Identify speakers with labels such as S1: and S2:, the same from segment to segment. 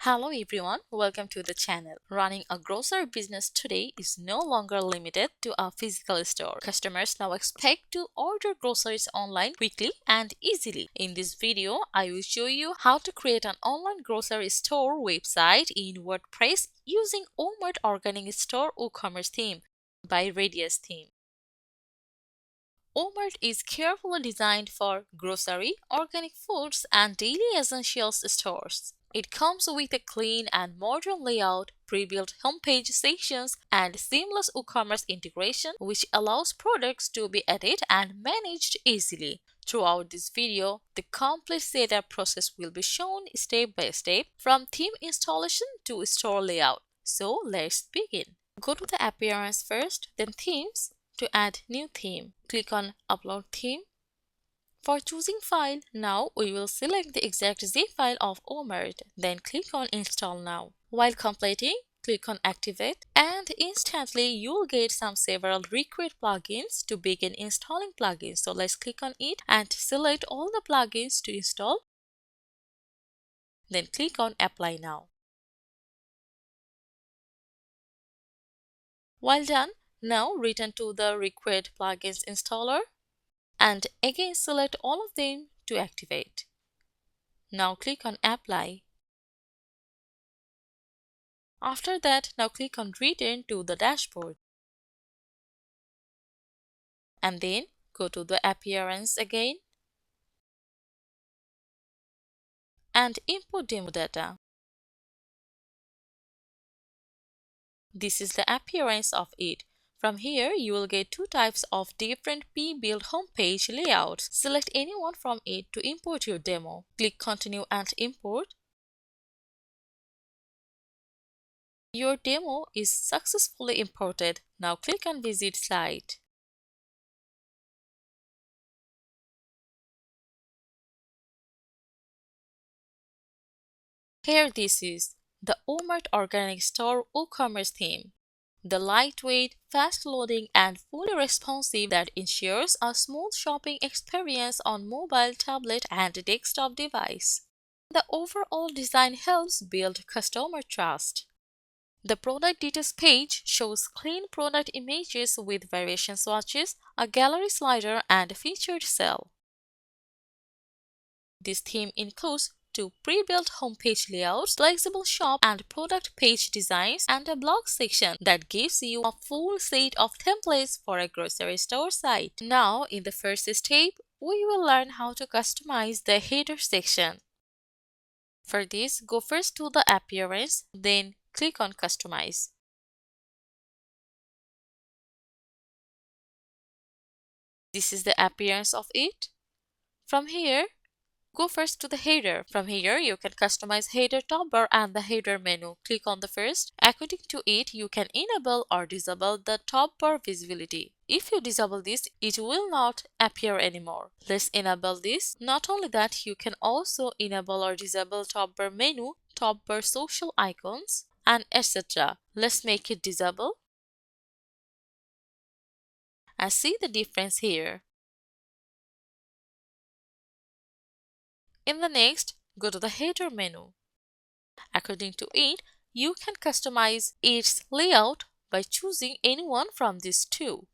S1: Hello everyone, welcome to the channel. Running a grocery business today is no longer limited to a physical store. Customers now expect to order groceries online quickly and easily. In this video, I will show you how to create an online grocery store website in WordPress using OMart Organic Store WooCommerce theme by Radius Theme. OMart is carefully designed for grocery, organic foods, and daily essentials stores. It comes with a clean and modern layout, pre-built homepage sections, and seamless WooCommerce integration, which allows products to be added and managed easily. Throughout this video, the complete setup process will be shown step by step, from theme installation to store layout. So let's begin. Go to the Appearance first, then Themes. To add new theme, click on Upload Theme. For choosing file, now we will select the exact zip file of OMart, then click on Install Now. While completing, click on Activate, and instantly you will get several required plugins to begin installing plugins. So let's click on it and select all the plugins to install. Then click on Apply Now. While done, now return to the required plugins installer and again select all of them to activate. Now click on Apply. After that, now click on Return to the dashboard. And then go to the Appearance again and import demo data. This is the appearance of it. From here, you will get two types of different pre-built homepage layouts. Select any one from it to import your demo. Click Continue and Import. Your demo is successfully imported. Now click on Visit Site. Here this is the OMart Organic Store WooCommerce theme. The lightweight, fast-loading, and fully responsive that ensures a smooth shopping experience on mobile, tablet, and desktop device. The overall design helps build customer trust. The product details page shows clean product images with variation swatches, a gallery slider, and a featured cell. This theme includes two pre-built homepage layouts, flexible shop and product page designs, and a blog section that gives you a full set of templates for a grocery store site. Now, in the first step, we will learn how to customize the header section. For this, go first to the Appearance, then click on Customize. This is the appearance of it. From here, go first to the header. From here, you can customize header top bar and the header menu. Click on the first. According to it, you can enable or disable the top bar visibility. If you disable this, it will not appear anymore. Let's enable this. Not only that, you can also enable or disable top bar menu, top bar social icons, and etc. Let's make it disable. And see the difference here. In the next, go to the header menu. According to it, you can customize its layout by choosing any one from these two.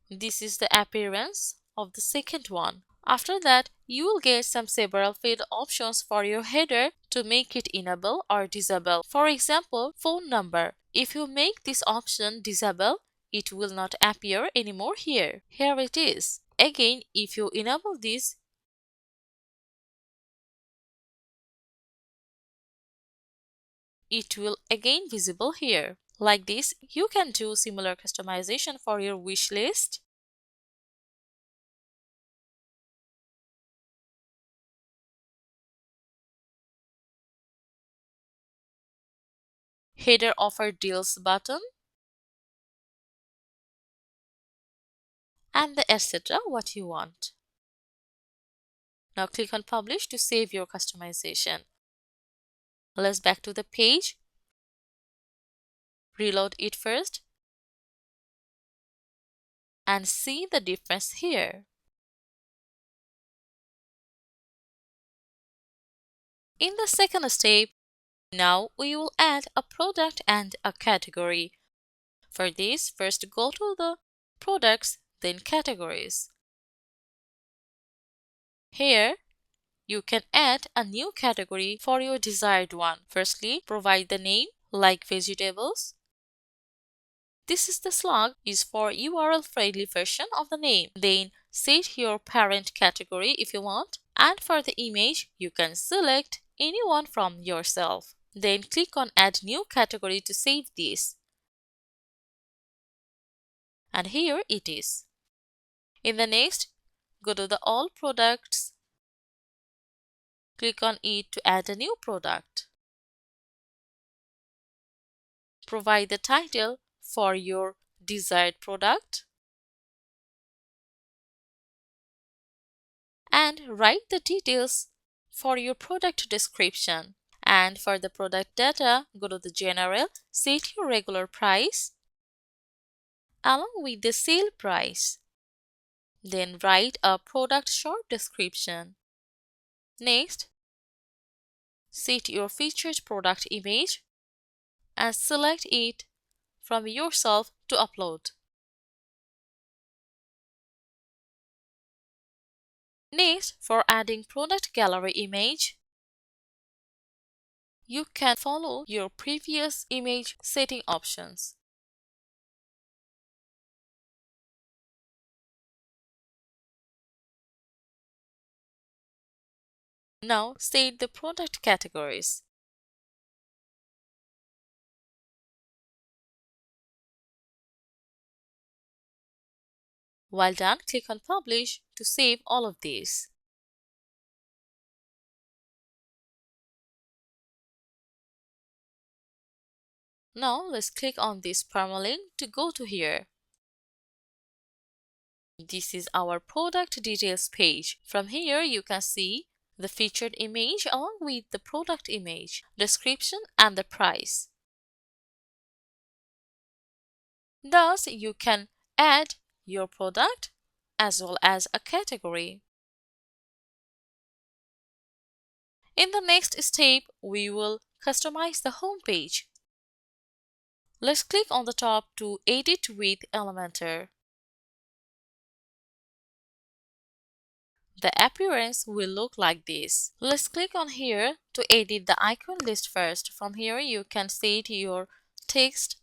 S1: This is the appearance of the second one. After that, you will get several field options for your header to make it enable or disable. For example, phone number. If you make this option disable, it will not appear anymore here. Here it is. Again, if you enable this, it will again visible here. Like this, you can do similar customization for your wish list. Header offer deals button, and the etc. what you want. Now click on Publish to save your customization. Let's back to the page. Reload it first and see the difference here. In the second step, now we will add a product and a category. For this, first go to the products, then categories. Here, you can add a new category for your desired one. Firstly, provide the name like vegetables. This is the slug is for URL-friendly version of the name. Then set your parent category if you want. And for the image, you can select anyone from yourself. Then click on Add New Category to save this. And here it is. In the next, go to the All Products. Click on it to add a new product. Provide the title for your desired product and write the details for your product description. And for the product data, go to the General, set your regular price along with the sale price. Then write a product short description. Next, set your featured product image and select it from yourself to upload. Next, for adding product gallery image, you can follow your previous image setting options. Now set the product categories. While done, click on Publish to save all of these. Now let's click on this permalink to go to here. This is our product details page. From here you can see the featured image along with the product image, description and the price. Thus you can add your product as well as a category. In the next step, we will customize the home page. Let's click on the top to edit with Elementor. The appearance will look like this. Let's click on here to edit the icon list first. From here you can set your text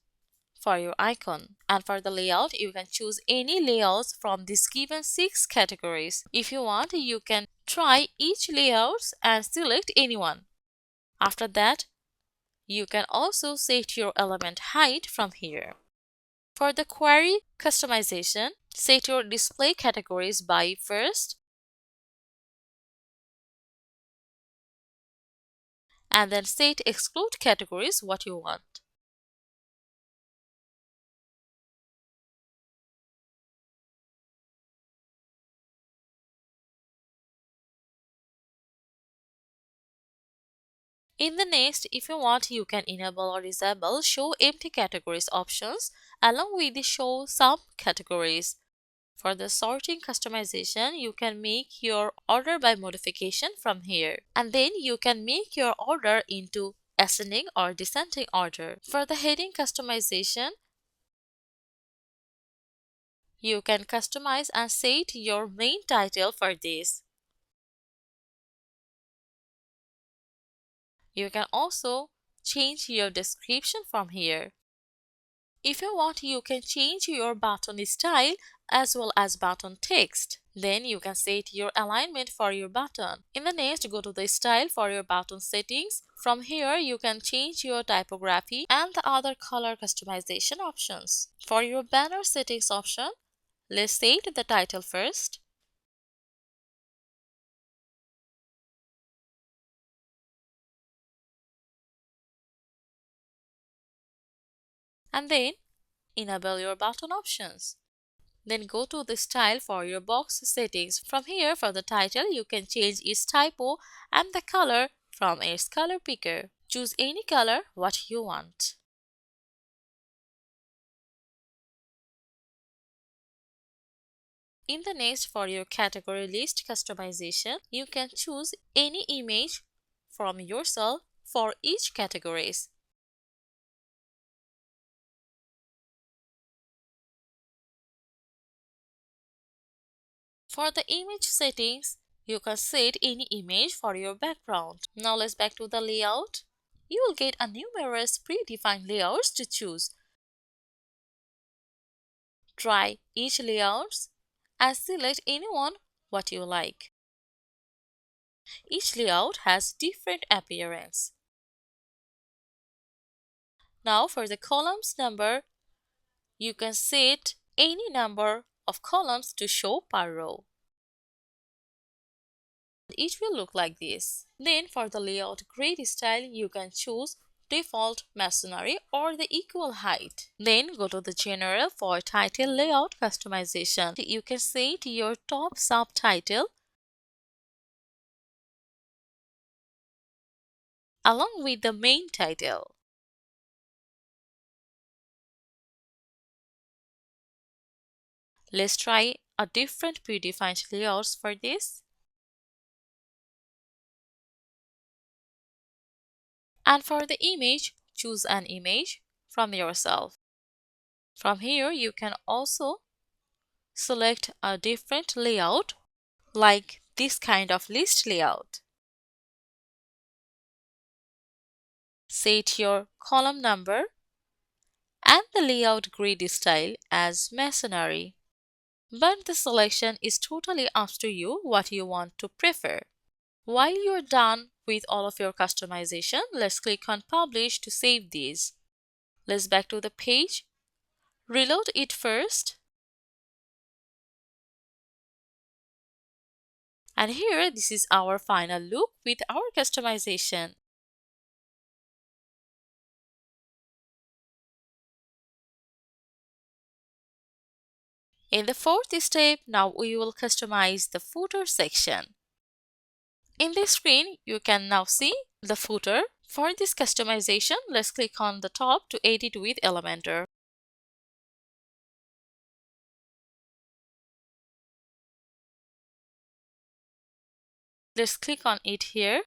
S1: for your icon, and for the layout you can choose any layouts from these given 6 categories. If you want, you can try each layout and select anyone. After that, you can also set your element height from here. For the query customization, set your display categories by first and then set exclude categories what you want. In the next, if you want, you can enable or disable show empty categories options along with the show some categories. For the sorting customization, you can make your order by modification from here. And then you can make your order into ascending or descending order. For the heading customization, you can customize and set your main title for this. You can also change your description from here. If you want, you can change your button style as well as button text. Then you can set your alignment for your button. In the next, go to the style for your button settings. From here, you can change your typography and the other color customization options. For your banner settings option, let's set the title first. And then enable your button options. Then go to the style for your box settings. From here, for the title, you can change its typo and the color from its color picker. Choose any color what you want. In the next, for your category list customization, you can choose any image from yourself for each categories. For the image settings, you can set any image for your background. Now let's back to the layout. You will get a numerous predefined layouts to choose. Try each layout and select any one what you like. Each layout has different appearance. Now for the columns number, you can set any number of columns to show per row. Each will look like this. Then for the layout grid style, you can choose default masonry or the equal height. Then go to the general for title layout customization. You can set your top subtitle along with the main title. Let's try a different predefined layouts for this. And for the image, choose an image from yourself. From here, you can also select a different layout like this kind of list layout. Set your column number and the layout grid style as masonry. But the selection is totally up to you what you want to prefer. While you're done with all of your customization, let's click on Publish to save these. Let's back to the page. Reload it first. And here, this is our final look with our customization. In the fourth step, now we will customize the footer section. In this screen, you can now see the footer. For this customization, let's click on the top to edit with Elementor. Let's click on it here.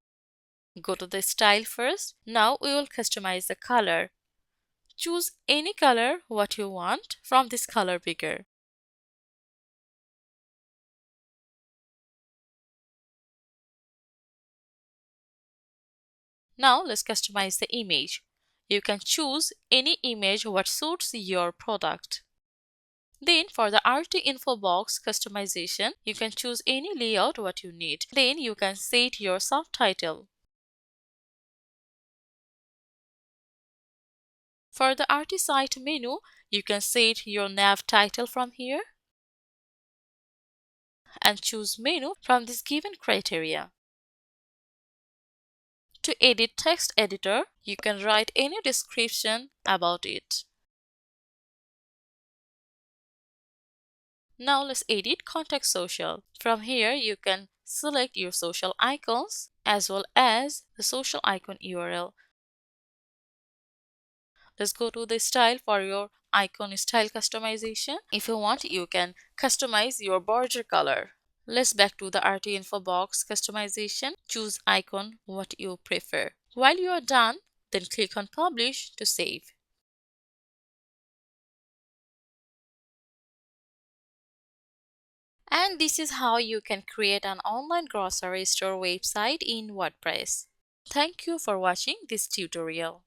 S1: Go to the style first. Now we will customize the color. Choose any color what you want from this color picker. Now let's customize the image. You can choose any image what suits your product. Then for the RT info box customization, you can choose any layout what you need. Then you can set your subtitle. For the RT site menu, you can set your nav title from here and choose menu from this given criteria. To edit text editor, you can write any description about it. Now let's edit contact social. From here, you can select your social icons as well as the social icon URL. Let's go to the style for your icon style customization. If you want, you can customize your border color. Let's back to the RT info box customization. Choose icon what you prefer. While you are done, then click on Publish to save. And this is how you can create an online grocery store website in WordPress. Thank you for watching this tutorial.